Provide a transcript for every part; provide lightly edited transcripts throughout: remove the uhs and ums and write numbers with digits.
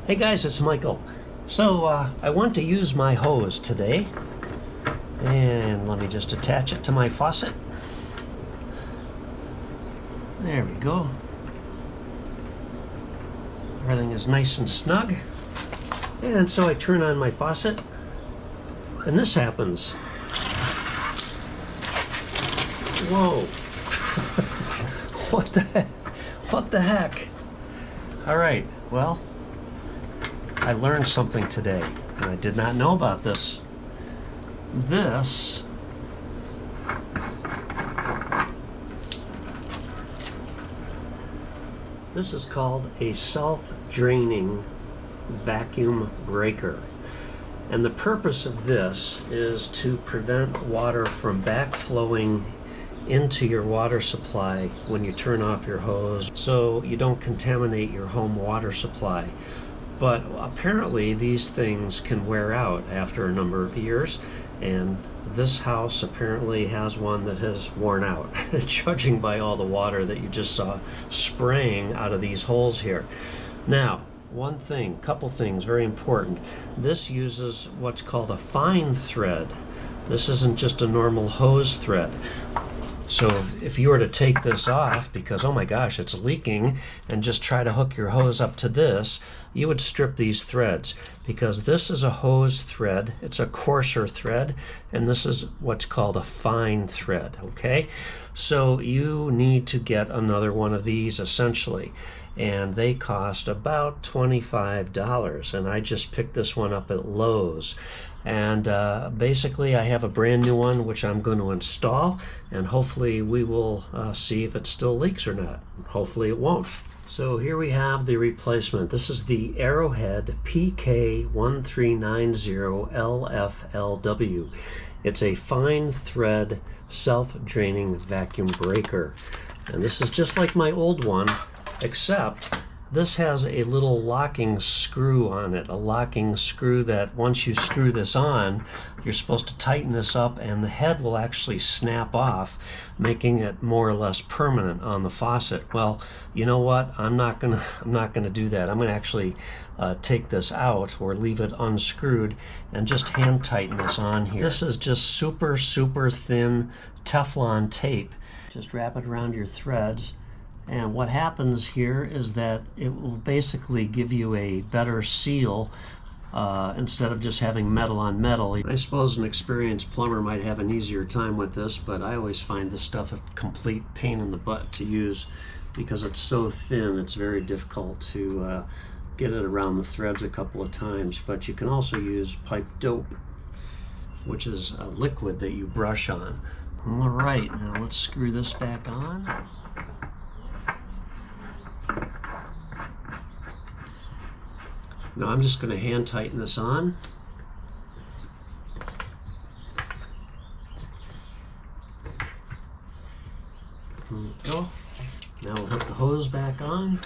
Hey guys, it's Michael. So I want to use my hose today, and let me just attach it to my faucet. There we go. Everything is nice and snug. And so I turn on my faucet, and this happens. Whoa. What the heck? What the heck? All right, well, I learned something today, and I did not know about this. This is called a self-draining vacuum breaker. And the purpose of this is to prevent water from backflowing into your water supply when you turn off your hose, so you don't contaminate your home water supply. But apparently these things can wear out after a number of years, and this house apparently has one that has worn out, judging by all the water that you just saw spraying out of these holes here. Now, couple things very important. This uses what's called a fine thread. This isn't just a normal hose thread. So if you were to take this off because, oh my gosh, it's leaking, and just try to hook your hose up to this, you would strip these threads, because this is a hose thread. It's a coarser thread, and this is what's called a fine thread, okay? So you need to get another one of these essentially, and they cost about $25, and I just picked this one up at Lowe's. And basically I have a brand new one which I'm going to install, and hopefully we will see if it still leaks or not. Hopefully it won't. So here we have the replacement. This is the Arrowhead PK1390LFLW. It's a fine thread self-draining vacuum breaker. And this is just like my old one, except this has a little locking screw on it, a locking screw that once you screw this on, you're supposed to tighten this up, and the head will actually snap off, making it more or less permanent on the faucet. Well, you know what? I'm not gonna do that. I'm gonna actually take this out, or leave it unscrewed, and just hand tighten this on here. This is just super thin Teflon tape. Just wrap it around your threads. And what happens here is that it will basically give you a better seal instead of just having metal on metal. I suppose an experienced plumber might have an easier time with this, but I always find this stuff a complete pain in the butt to use because it's so thin. It's very difficult to get it around the threads a couple of times. But you can also use pipe dope, which is a liquid that you brush on. All right, now let's screw this back on. Now I'm just going to hand tighten this on. There we go. Now we'll hook the hose back on.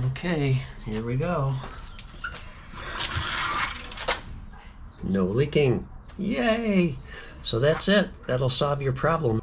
Okay, here we go. No leaking. Yay! So that's it. That'll solve your problem.